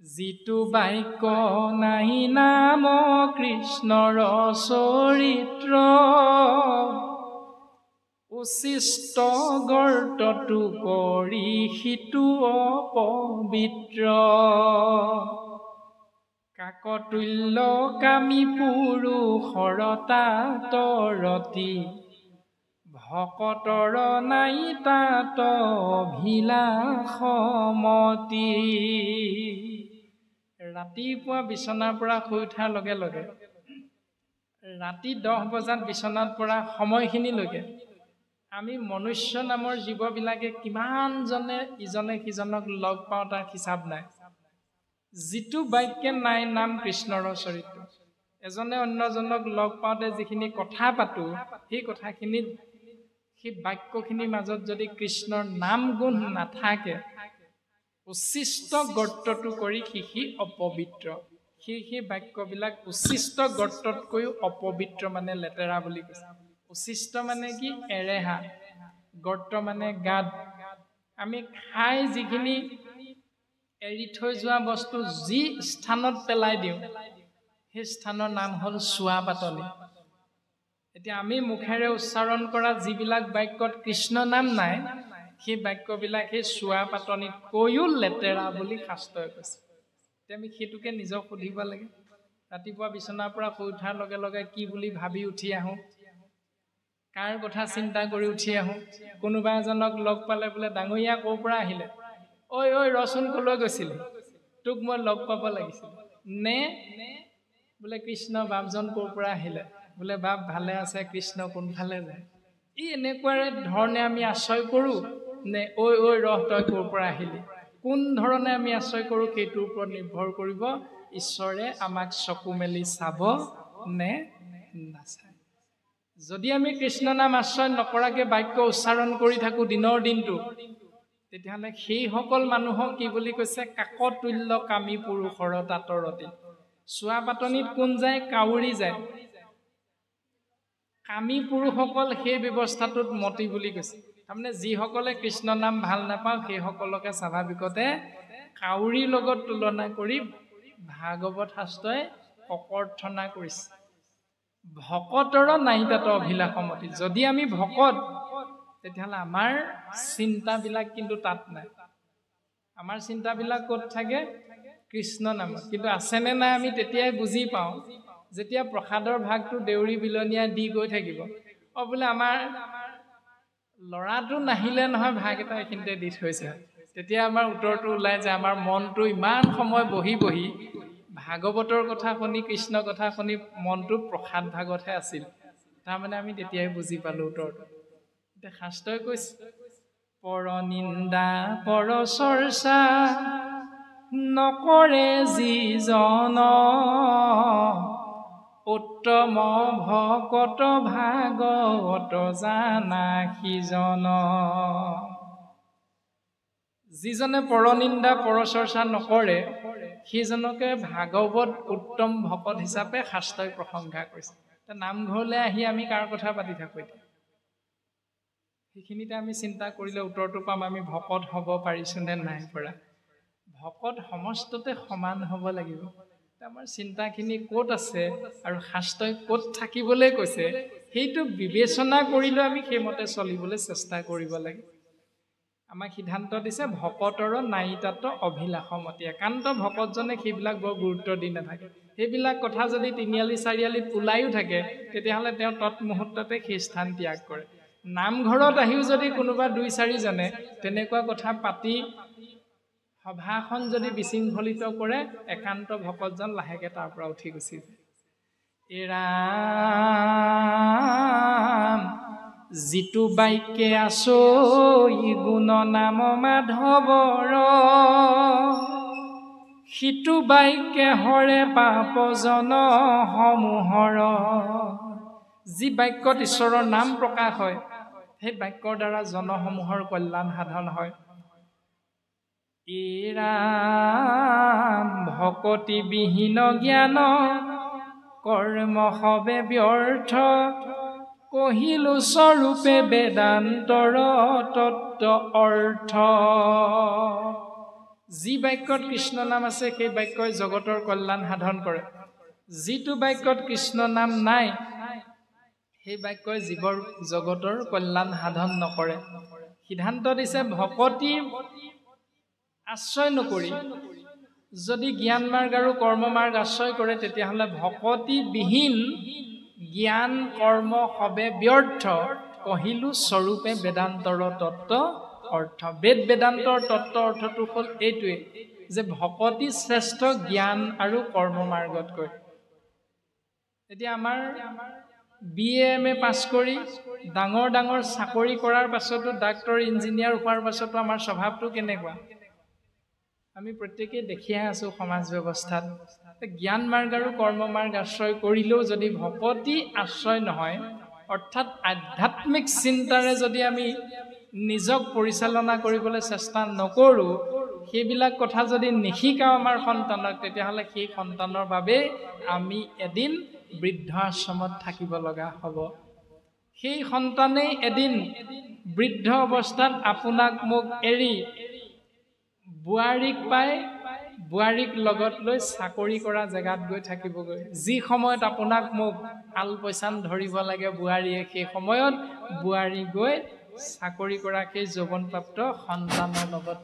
जितु बाक्य नाहि नाम कृष्णर चरित्र उशिष्ट गर्तटु करि हितु अपवित्र काकतुल्य कामी पुरुषर तातरति भकतर नाई तात অভিলাষমতি ৰাতিপুৱা বিছনাৰ পৰা শুই উঠাৰ লগে লগে ৰাতি 10 বজাত বিছনাত পৰা সময়খিনিলৈকে আমি মনুষ্য নামৰ জীৱবিলাকে কিমানজনে ইজনে সিজনক লগ পাওঁ তাৰ হিচাপ নাই जितु बाक्य नाई नाम कृष्णर चरित्र एजने अन्यजनक लग पाते जिखिनि कथा पातो हे कथाखिनि हे बाक्यखिनि মাজত যদি কৃষ্ণৰ নাম গুণ নাথাকে উচিষ্ট গৰ্তটো কৰি হিহি অপবিত্ৰ হি বাক্যবিলাক উচিষ্ট গৰ্ততকৈ অপবিত্ৰ মানে লেতেৰা বুলি কৈছে উচিষ্ট মানে কি এৰেহা গৰ্ত মানে গাদ আমি খাই যিখিনি এৰি থৈ যোৱা বস্তু যি স্থানত পেলাই দিও সেই স্থানৰ নাম হল সুৱা পাতনি এতিয়া আমি মুখেৰে উচ্চাৰণ কৰা যিবিলাক বাক্যত কৃষ্ণ নাম নাই সেই বাক্যবিলাক সেই সুৱা পাতনিত কৈও লেতেৰা বুলি শাস্ত্ৰই কৈছে এতিয়া আমি হেতুকে নিজক সুধিব লাগে ৰাতিপুৱা বিছনাৰ পৰা শুই উঠাৰ লগে লগে কি বুলি ভাবি উঠি আহো কাৰ কথা চিন্তা কৰি উঠি আহো কোনোবা এজনক লগ পালে বোলে ডাঙৰীয়া ক'ৰ পৰা আহিলে ओय ओय रसुन कলৈ গৈছিল তোক মই লগ পাব লাগিছিল নে বলে কৃষ্ণ বাপজন কোৰ পৰা আহিলে বলে বাপ ভালে আছে কৃষ্ণ কোনফালে যায় ই এনেকুৱাৰে ধৰণে আমি আশ্ৰয় কৰো নে ওই ওই ৰহ তই কোৰ পৰা আহিলি কোন ধৰণে আমি আশ্ৰয় কৰো সেইটোৰ ওপৰত নিৰ্ভৰ কৰিব ঈশ্বৰে আমাক চকু মেলি চাব নে নাচায় যদি আমি কৃষ্ণ নাম আশ্ৰয় নকৰাকে বাক্য উচ্চাৰণ কৰি থাকো দিনৰ দিনটো তেতিয়াহলে সেই সকল মানুহক কি বুলি কৈছে কাকতুল্য কামী পুৰুষৰ তাতৰতি সুৱা পাতনিত কোন যায় কাউৰী যায় কামী পুৰুষসকল সেই ব্যৱস্থাটোত মতি বুলি কৈছে তাৰমানে যিসকলে কৃষ্ণ নাম ভাল নাপায় সেই সকলকে স্বাভাৱিকতে কাউৰীৰ লগত তুলনা কৰি ভাগৱত শাস্ত্ৰই অকৰ্থনা কৰিছে ভকতৰ নাই তাত অভিলাষমতি যদি আমি ভকত তেতিয়াহলে আমাৰ চিন্তাবিলাক কিন্তু তাত নাই আমাৰ চিন্তাবিলাক ক'ত থাকে কৃষ্ণ নামত কিন্তু আছেনে নাই আমি তেতিয়াই বুজি পাওঁ যেতিয়া প্ৰসাদৰ ভাগটো দেউৰী বিলনীয়া দি গৈ থাকিব বোলে আমাৰ লৰাটো নাহিলে নহয় ভাগ এটা এখিনতে দি থৈছে তেতিয়া আমাৰ উত্তৰটো ওলাই যে আমাৰ মনটো ইমান সময় বহি বহি ভাগৱতৰ কথা শুনি কৃষ্ণ কথা শুনি মনটো প্ৰসাদ ভাগতহে আছিল তাৰমানে আমি তেতিয়াই বুজি পালো উত্তৰটো শাস্ত্ৰই কৈছে পৰ নিন্দা পৰ চৰ্চা নকৰে যিজন উত্তম ভকত ভাগৱত জানা সিজন যিজনে পৰ নিন্দা পৰ চৰ্চা নকৰে সিজনকে ভাগৱত উত্তম ভকত হিচাপে শাস্ত্ৰই প্ৰশংসা কৰিছে নামঘৰলৈ আহি আমি কাৰ কথা পাতি থাকো এতিয়া সেইখিনিতে আমি চিন্তা কৰিলে উত্তৰটো পাম আমি ভকত হ'ব পাৰিছো নে নাই পৰা ভকত সমস্ততে সমান হ'ব লাগিব আমাৰ চিন্তাখিনি ক'ত আছে আৰু শাস্ত্ৰই ক'ত থাকিবলৈ কৈছে সেইটো বিবেচনা কৰিলে আমি সেইমতে চলিবলৈ চেষ্টা কৰিব লাগে আমাক সিদ্ধান্ত দিছে ভকতৰ নাই তাত অভিলাষমতি একান্ত ভকতজনে সেইবিলাক বৰ গুৰুত্ব দি নাথাকে সেইবিলাক কথা যদি তিনিআলি চাৰিআলিত ওলাইও থাকে তেতিয়াহ'লে তেওঁ তৎমুহূৰ্ততে সেই স্থান ত্যাগ কৰে নামঘৰত আহিও যদি কোনোবা 2-4 জনে তেনেকুৱা কথা পাতি সভাখন যদি বিশৃংখলিত কৰে একান্ত ভকতজন লাহেকে তাৰ পৰা উঠি গুচি যায় এৰাম जितु बाक्ये आसई गुण नाम माधवर हितु बाक्ये हरे पाप जन समूहर जी बाक्यत ঈশ্বৰৰ नाम प्रकाश হয় সেই বাক্যৰ দ্বাৰা জনসমূহৰ কল্যাণ সাধন হয় এৰাম ভকতি বিহীন জ্ঞান কৰ্ম হবে ব্যৰ্থ কহিলু স্বৰূপে বেদান্তৰ তত্ত্ব অৰ্থ যি বাক্যত কৃষ্ণ নাম আছে সেই বাক্যই জগতৰ কল্যাণ সাধন কৰে যিটো বাক্যত কৃষ্ণ নাম নাই সেই বাক্যই জীৱৰ জগতৰ কল্যাণ সাধন নকৰে সিদ্ধান্ত দিছে ভকতি আশ্ৰয় নকৰি যদি জ্ঞান মাৰ্গ আৰু কৰ্ম মাৰ্গ আশ্ৰয় কৰে তেতিয়াহ'লে ভকতি বিহীন জ্ঞান কৰ্ম হবে ব্যৰ্থ কহিলো স্বৰূপে বেদান্তৰ তত্ত্ব অৰ্থ বেদান্তৰ তত্ত্ব অৰ্থটো হ'ল এইটোৱে যে ভকতি শ্ৰেষ্ঠ জ্ঞান আৰু কৰ্ম মাৰ্গতকৈ এতিয়া আমাৰ BA পাছ কৰি ডাঙৰ ডাঙৰ চাকৰি কৰাৰ পাছতো ডাক্তৰ ইঞ্জিনিয়াৰ হোৱাৰ পাছতো আমাৰ স্বভাৱটো কেনেকুৱা আমি প্ৰত্যেকই দেখিয়ে আছো সমাজ ব্যৱস্থাত জ্ঞান মাৰ্গ আৰু কৰ্ম মাৰ্গ আশ্ৰয় কৰিলেও যদি ভকতি আশ্ৰয় নহয় অৰ্থাৎ আধ্যাত্মিক চিন্তাৰে যদি আমি নিজক পৰিচালনা কৰিবলৈ চেষ্টা নকৰো সেইবিলাক কথা যদি নিশিকাও আমাৰ সন্তানক তেতিয়াহ'লে সেই সন্তানৰ বাবে আমি এদিন বৃদ্ধ আশ্ৰমত থাকিব লগা হ'ব সেই সন্তানেই এদিন বৃদ্ধ অৱস্থাত আপোনাক মোক এৰি বুৱাৰীক পাই বুৱাৰীক লগত লৈ চাকৰি কৰা জেগাত গৈ থাকিবগৈ যি সময়ত আপোনাক মোক আলপৈচান ধৰিব লাগে বুৱাৰীয়ে সেই সময়ত বুৱাৰী গৈ চাকৰি কৰা সেই যৌৱনপ্ৰাপ্ত সন্তানৰ লগত